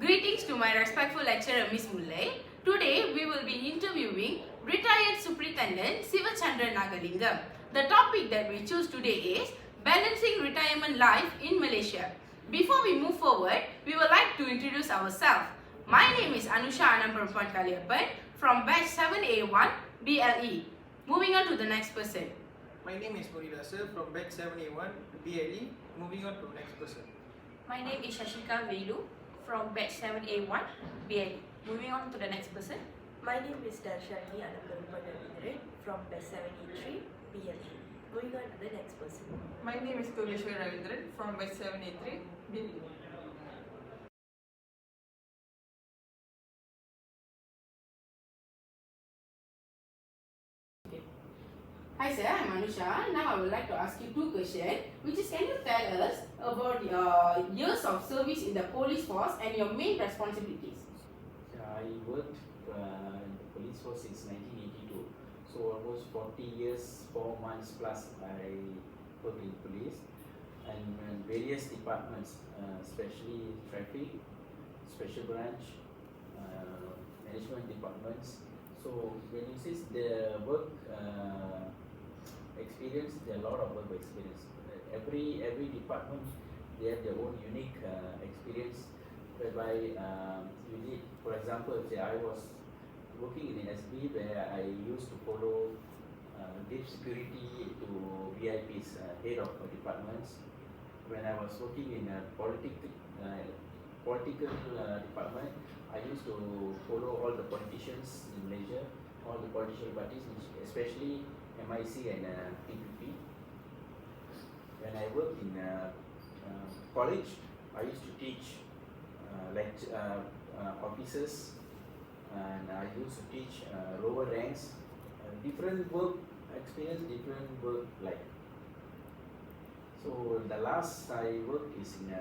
Greetings to my respectful lecturer Miss Mullai. Today we will be interviewing retired Superintendent Sivachandran Nagalingam. The topic that we choose today is balancing retirement life in Malaysia. Before we move forward, we would like to introduce ourselves. My name is Anusha Anamperempuan Kaliappan from batch 7A1 BLE. Moving on to the next person. My name is Muridasa from batch 7A1 BLE. Moving on to next person. My name is Shashika Velu from batch 7A1 BLE. Moving on to the next person. My name is Darshani Anamperempuan from batch 7A3 BLE. Moving on to the next person. My name is Kuleshwar Ravindran from batch 7A3 BLE. Hi sir, I'm Anusha. Now I would like to ask you two questions, which is, can you tell us about your years of service in the police force and your main responsibilities? I worked in the police force since 1982, so almost 40 years, 4 months plus I worked in police and various departments, especially traffic, special branch, management departments. So when you see the work experience, there are a lot of work experience. Every department, they have their own unique experience, whereby you need, for example, say I was working in an SB where I used to follow give security to VIPs, head of departments. When I was working in a political department, I used to follow all the politicians in Malaysia, all the political parties, especially MIC and PPP. When I worked in college, I used to teach officers, and I used to teach lower ranks. Different work experience, different work life. So the last I worked is in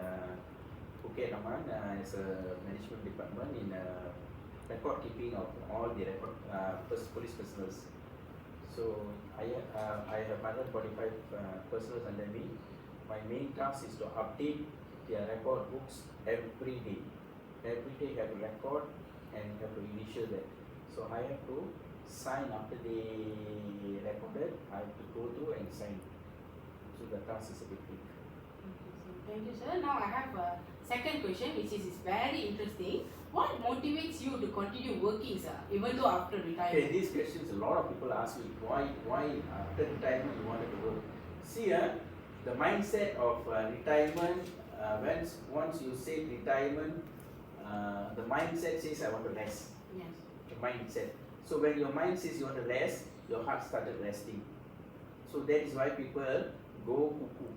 Phuket Aman as a management department in record keeping of all the record police personals. So I have 145 personals under me. My main task is to update their record books every day. Every day have a record and have to initial that. So I have to sign after they recorded. I have to go through and sign. So the task is a bit big. Thank you sir. Now I have a second question, which is very interesting. What motivates you to continue working, sir, even though after Okay, retirement? these questions a lot of people ask me why after retirement you wanted to work. See, the mindset of retirement, once you say retirement, the mindset says I want to rest. Yes. The mindset. So when your mind says you want to rest, your heart started resting. So that is why people go cuckoo.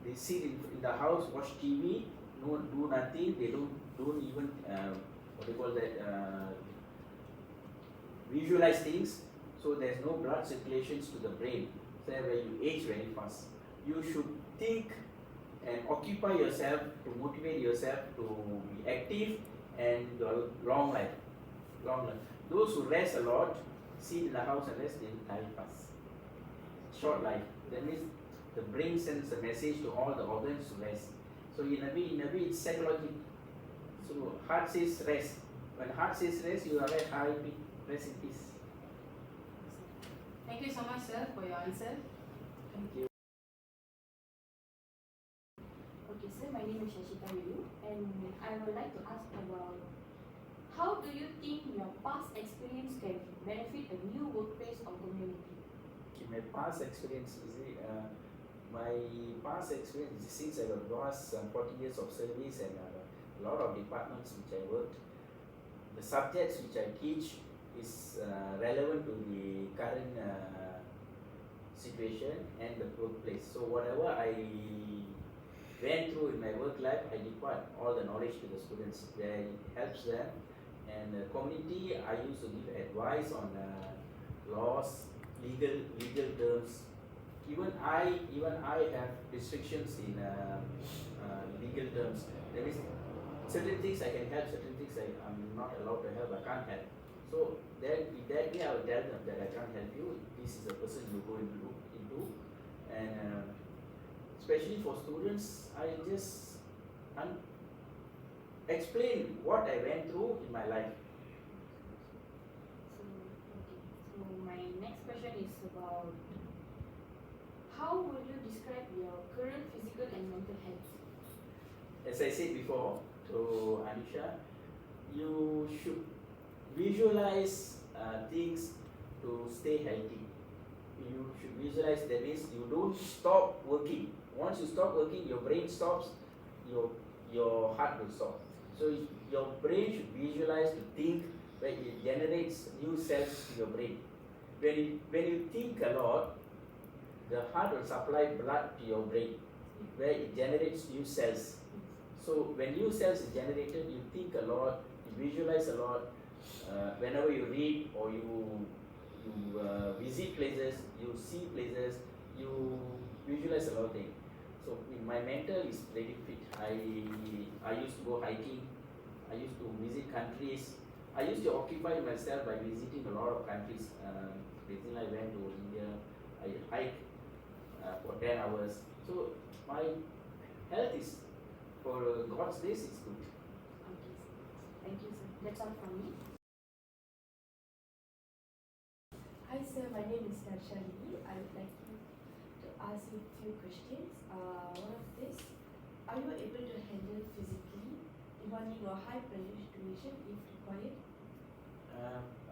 They sit in the house, watch TV, do nothing. They don't even what do you call that? Visualize things. So there's no blood circulations to the brain. So where you age very fast. You should think and occupy yourself to motivate yourself to be active and your long life. Long life. Those who rest a lot, sit in the house and rest, they die fast. Short life. That means the brain sends a message to all the organs to rest. So in a way it's psychological. So heart says rest. When heart says rest, you are at high peak. Rest in peace. Thank you so much, sir, for your answer. Thank you. Okay, sir, my name is Shashika Velu, and I would like to ask about how do you think your past experience can benefit a new workplace or community? Okay, my past experience my past experience since I was 40 years of service and a lot of departments which I worked, the subjects which I teach is relevant to the current situation and the workplace. So whatever I went through in my work life, I impart all the knowledge to the students. That helps them. And the community, I used to give advice on laws, legal terms. Even I have restrictions in legal terms. That means certain things I can help, certain things I'm not allowed to help. I can't help. So then in that way I will tell them that I can't help you. This is the person you go into, and especially for students, I just explain what I went through in my life. So my next question is about how would you describe your current physical and mental health? As I said before to Anisha, you should visualize things to stay healthy. You should visualize, that means you don't stop working. Once you stop working, your brain stops, your heart will stop. So your brain should visualize to think, where it generates new cells to your brain. When you think a lot, the heart will supply blood to your brain, where it generates new cells. So when new cells is generated, you think a lot, you visualize a lot. Whenever you read or you visit places, you see places, you visualize a lot of things. So my mental is very fit. I used to go hiking. I used to visit countries. I used to occupy myself by visiting a lot of countries. Recently I went to India. I hiked for 10 hours. So my health is, for God's grace, is good. Okay, sir. Thank you, sir. That's all from me. Hi sir, my name is Narshani. I would like to ask you a few questions. One of this, are you able to handle physically demanding or high pressure situation if required?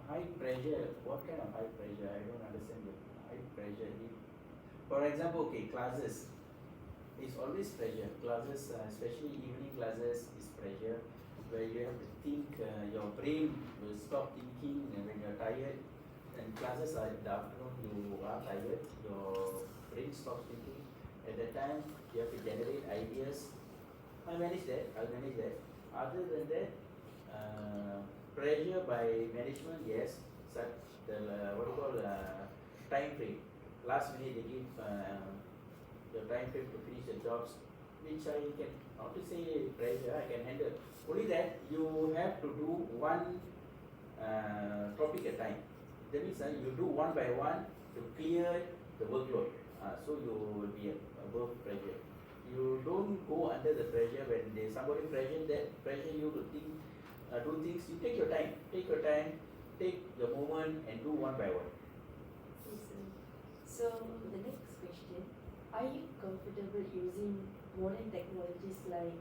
High pressure, what kind of high pressure? I don't understand the high pressure. For example, okay, classes is always pressure. Classes, especially evening classes, is pressure where you have to think, your brain will stop thinking when you're tired. And classes are in the afternoon, you are tired, your brain stops thinking. At that time, you have to generate ideas. I'll manage that. Other than that, pressure by management, yes. Such the time frame. Last minute they give your time frame to finish the jobs, which I can not to say pressure. I can handle. Only that you have to do one topic at a time. That means you do one by one to clear the workload. So you will be above pressure. You don't go under the pressure when there's somebody pressure you to think, do things. You take your time, take your moment and do one by one. Yes, sir. So the next question, are you comfortable using modern technologies like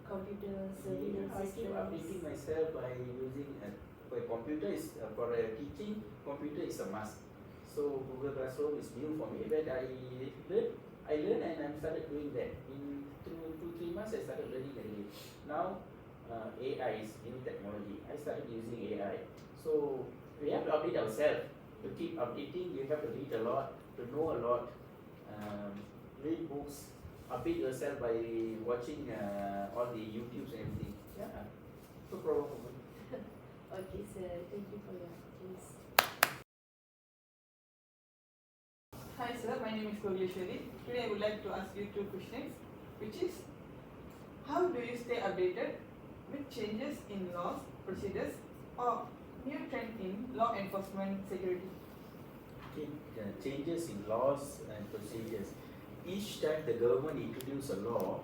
computer surveillance I keep updating systems? myself by using for computer is for teaching. Computer is a must. So Google Classroom is new for me, but I learned and I started doing that. In 2-3 months I started learning already. Now AI is new technology. I started using AI. So we have to update ourselves. To keep updating, you have to read a lot, to know a lot, read books, update yourself by watching all the YouTubes and everything. Yeah, no problem. Okay, sir. Thank you for your answers. Hi sir, my name is Kogleshwari. Today I would like to ask you 2 questions, which is, how do you stay updated with changes in laws, procedures, or new trend in law enforcement security? Changes in laws and procedures. Each time the government introduce a law,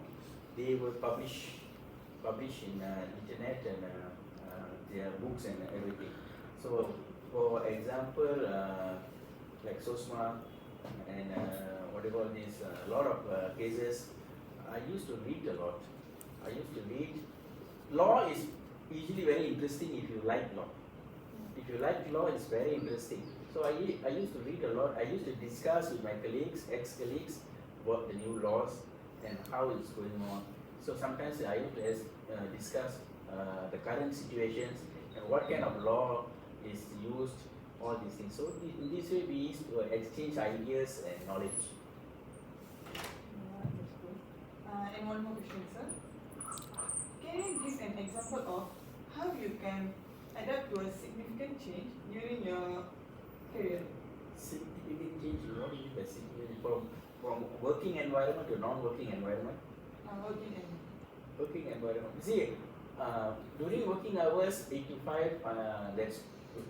they will publish in internet and their books and everything. So, for example, like SOSMA and what do you call this, a lot of cases, I used to read a lot. Law is usually very interesting if you like law. If you like law, it's very interesting. So I used to read a lot. I used to discuss with my colleagues, ex-colleagues, about the new laws and how it's going on. So sometimes I used to discuss the current situations and what kind of law is used, all these things. So in this way, we used to exchange ideas and knowledge. Yeah, that's good. And one more question, sir. Can you give an example of how you can adapt to a significant change during your career? Significant change, what do you mean by significant? From working environment to non-working environment? Working environment. See, during working hours, 8 to 5, that's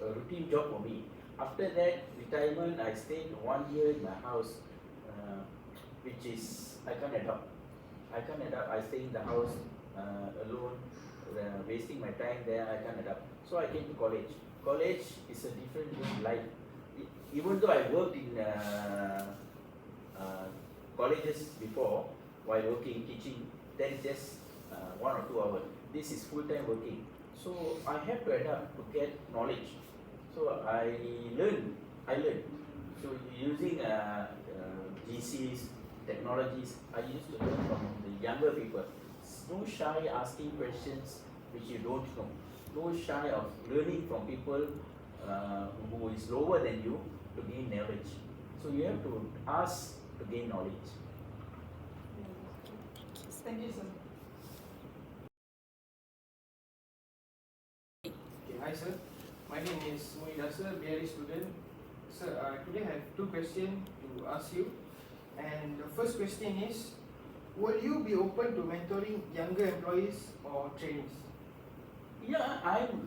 a routine job for me. After that, retirement, I stayed 1 year in my house, which is, I can't adapt. I stay in the house alone, wasting my time there, I can't adapt. So I came to college. College is a different life. Even though I worked in colleges before, while working, teaching, that is just 1 or 2 hours. This is full-time working. So I have to adapt to get knowledge. So I learned. So using GCs, technologies, I used to learn from the younger people. No shy asking questions which you don't know. No shy of learning from people who is lower than you to gain knowledge. So you have to ask to gain knowledge. Thank you, sir. Okay, hi sir. My name is Moida sir, BLE student. Sir, today I have 2 questions to ask you. And the first question is, will you be open to mentoring younger employees or trainees? Yeah,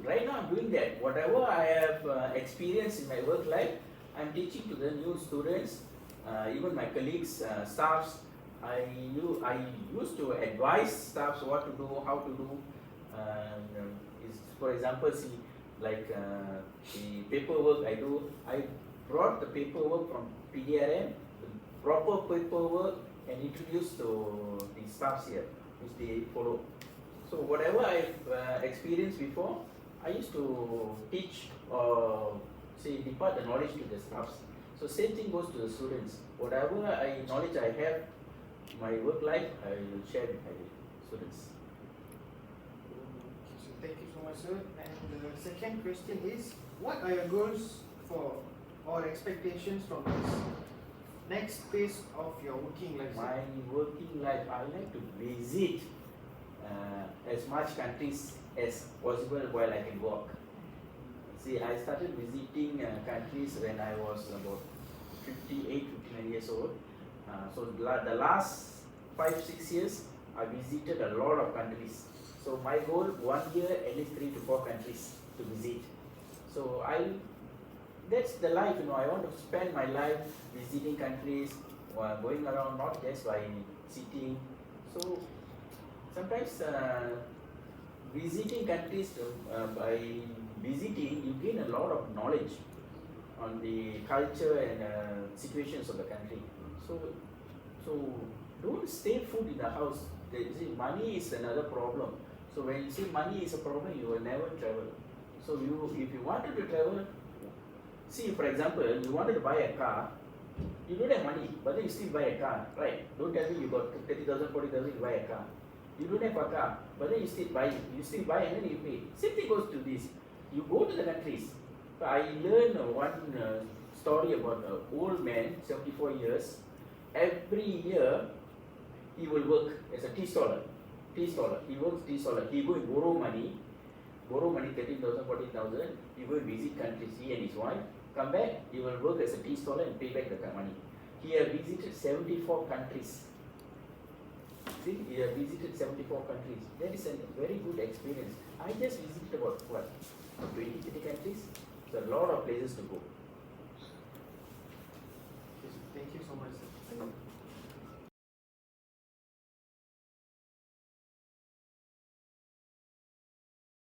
right now I'm doing that. Whatever I have experienced in my work life, I'm teaching to the new students, even my colleagues, staffs. I used to advise staffs what to do, how to do. For example, see, like the paperwork I do, I brought the paperwork from PDRM, the proper paperwork, and introduced to the staffs here, which they follow. So whatever I've experienced before, I used to teach or say impart the knowledge to the staffs. So same thing goes to the students. Whatever knowledge I have, my work life, I will share with my students. Okay, so thank you so much sir. And the second question is, what are your goals for or expectations from this next phase of your working life? My working life, I like to visit as much countries as possible while I can walk. See, I started visiting countries when I was about 58, 59 years old. So the last 5-6 years, I visited a lot of countries. So my goal, 1 year, at least 3 to 4 countries to visit. So that's the life, I want to spend my life visiting countries, going around, not just by sitting. So sometimes visiting countries, by visiting, you gain a lot of knowledge on the culture and situations of the country. So don't stay put in the house. Money is another problem. So when you say money is a problem, you will never travel. So if you wanted to travel, see, for example, you wanted to buy a car, you don't have money, but then you still buy a car, right? Don't tell me you got 30,000, 40,000, you buy a car. You don't have a car, but then you still buy and then you pay. Same thing goes to this. You go to the countries. So I learned one story about an old man, 74 years. Every year, he will work as a tea staller. He works tea staller. He go and borrow money, 13,000, 14,000. He will visit countries, he and his wife. Come back, he will work as a tea staller and pay back the money. He has visited 74 countries. See, he has visited 74 countries. That is a very good experience. I just visited about 20, 30 countries. So a lot of places to go. Thank you so much sir.